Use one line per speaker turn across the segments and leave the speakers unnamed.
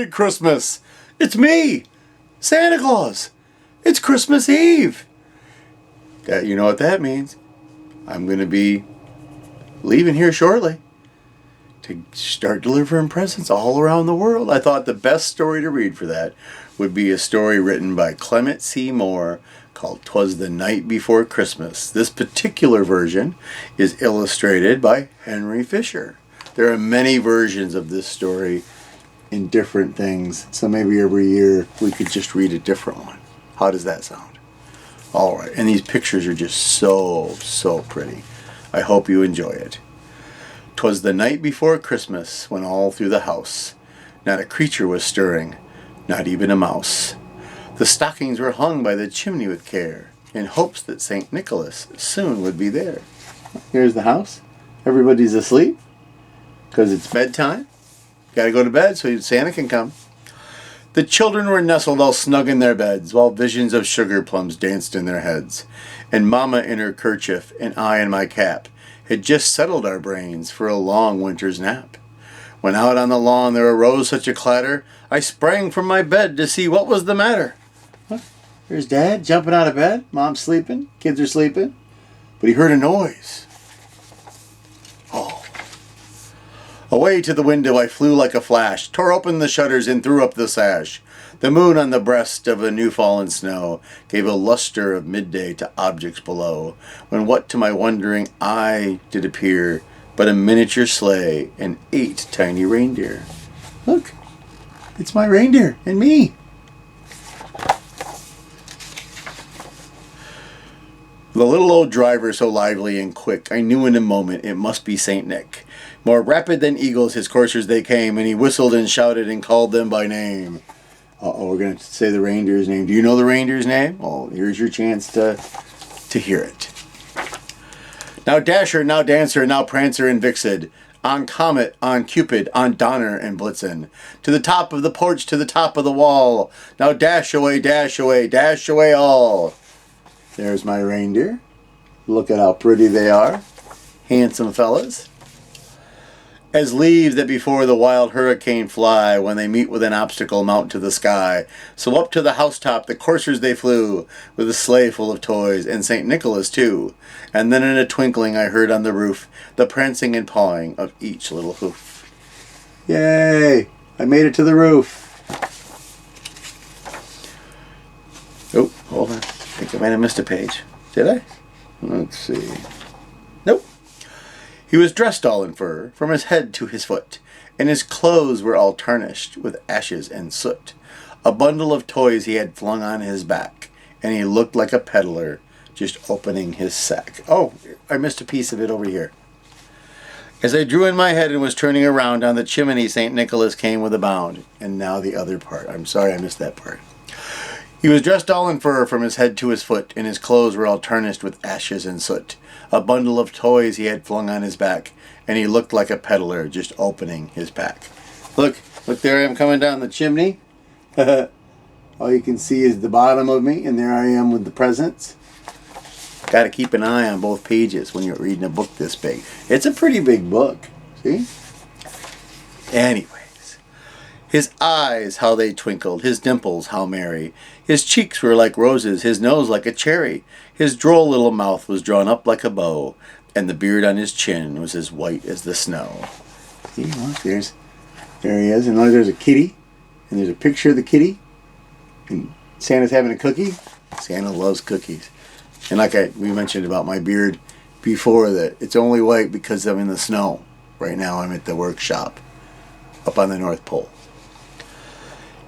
Merry Christmas! It's me, Santa Claus. It's Christmas Eve. You know what that means. I'm going to be leaving here shortly to start delivering presents all around the world. I thought the best story to read for that would be a story written by Clement C. Moore called "'Twas the Night Before Christmas." This particular version is illustrated by Henry Fisher. There are many versions of this story in different things, so maybe every year we could just read a different one. How does that sound? All right, and these pictures are just so pretty. I hope you enjoy it. "'Twas the night before Christmas, when all through the house not a creature was stirring, not even a mouse. The stockings were hung by the chimney with care, in hopes that St. Nicholas soon would be there." Here's the house. Everybody's asleep because it's bedtime. Gotta go to bed so Santa can come. The children were nestled all snug in their beds, while visions of sugar plums danced in their heads. And Mama in her kerchief, and I in my cap, had just settled our brains for a long winter's nap. When out on the lawn there arose such a clatter, I sprang from my bed to see what was the matter. What? There's Dad jumping out of bed. Mom's sleeping. Kids are sleeping. But he heard a noise. Oh. Away to the window I flew like a flash, tore open the shutters and threw up the sash. The moon on the breast of the new-fallen snow gave a luster of midday to objects below, when what to my wondering eye did appear but a miniature sleigh and 8 tiny reindeer. Look, it's my reindeer and me. The little old driver so lively and quick, I knew in a moment it must be St. Nick. More rapid than eagles his coursers they came, and he whistled and shouted and called them by name. Uh-oh, we're going to say the reindeer's name. Do you know the reindeer's name? Well, here's your chance to hear it. Now Dasher, now Dancer, now Prancer and Vixen, on Comet, on Cupid, on Donner and Blitzen, to the top of the porch, to the top of the wall. Now dash away, dash away, dash away all. There's my reindeer. Look at how pretty they are. Handsome fellas. As leaves that before the wild hurricane fly, when they meet with an obstacle mount to the sky, so up to the housetop the coursers they flew, with a sleigh full of toys, and St. Nicholas too. And then in a twinkling I heard on the roof the prancing and pawing of each little hoof. Yay! I made it to the roof. Oh, hold on. I think I might have missed a page. Did I? Let's see. Nope. He was dressed all in fur, from his head to his foot, and his clothes were all tarnished with ashes and soot. A bundle of toys he had flung on his back, and he looked like a peddler just opening his sack. Oh, I missed a piece of it over here. As I drew in my head and was turning around, on the chimney St. Nicholas came with a bound. And now the other part. I'm sorry I missed that part. He was dressed all in fur from his head to his foot, and his clothes were all tarnished with ashes and soot. A bundle of toys he had flung on his back, and he looked like a peddler just opening his pack. Look there I am coming down the chimney. All you can see is the bottom of me, and there I am with the presents. Got to keep an eye on both pages when you're reading a book this big. It's a pretty big book, see? Anyways, his eyes, how they twinkled, his dimples, how merry. His cheeks were like roses, his nose like a cherry. His droll little mouth was drawn up like a bow, and the beard on his chin was as white as the snow. See, look, there he is, and there's a kitty, and there's a picture of the kitty, and Santa's having a cookie. Santa loves cookies. And like we mentioned about my beard before, that it's only white because I'm in the snow. Right now I'm at the workshop up on the North Pole.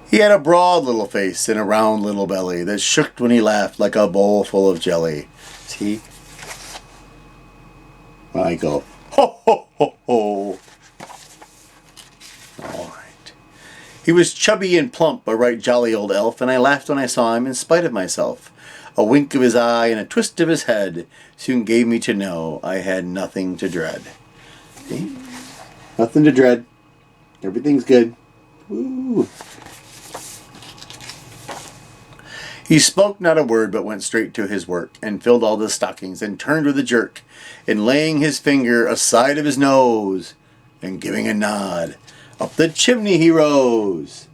He had a broad little face and a round little belly that shook when he laughed like a bowl full of jelly. See? I go, ho, ho, ho, ho. All right. He was chubby and plump, a right jolly old elf, and I laughed when I saw him in spite of myself. A wink of his eye and a twist of his head soon gave me to know I had nothing to dread. See? Nothing to dread. Everything's good. Woo. He spoke not a word, but went straight to his work, and filled all the stockings, and turned with a jerk, and laying his finger aside of his nose, and giving a nod, up the chimney he rose.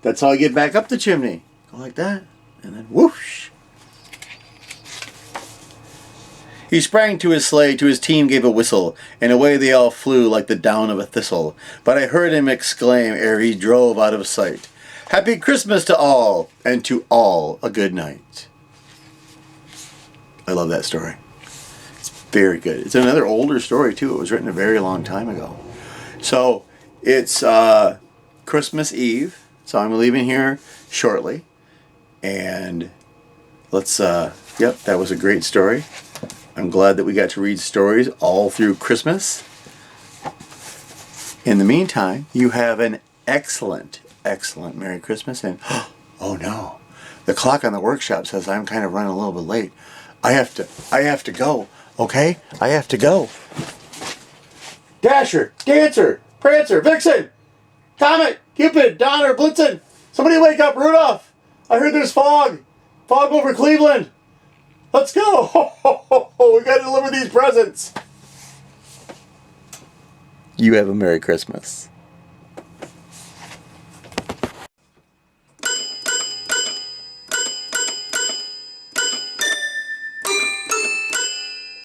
That's how I get back up the chimney. Go like that, and then whoosh. He sprang to his sleigh, to his team gave a whistle, and away they all flew like the down of a thistle. But I heard him exclaim ere he drove out of sight, Happy Christmas to all, and to all a good night. I love that story. It's very good. It's another older story, too. It was written a very long time ago. So, it's Christmas Eve, so I'm leaving here shortly. And let's, yep, that was a great story. I'm glad that we got to read stories all through Christmas. In the meantime, you have an excellent Merry Christmas. And, oh no, the clock on the workshop says I'm kind of running a little bit late. I have to go, okay? I have to go. Dasher, Dancer, Prancer, Vixen, Comet, Cupid, Donner, Blitzen. Somebody wake up Rudolph. I heard there's fog. Fog over Cleveland. Let's go! We gotta deliver these presents! You have a Merry Christmas.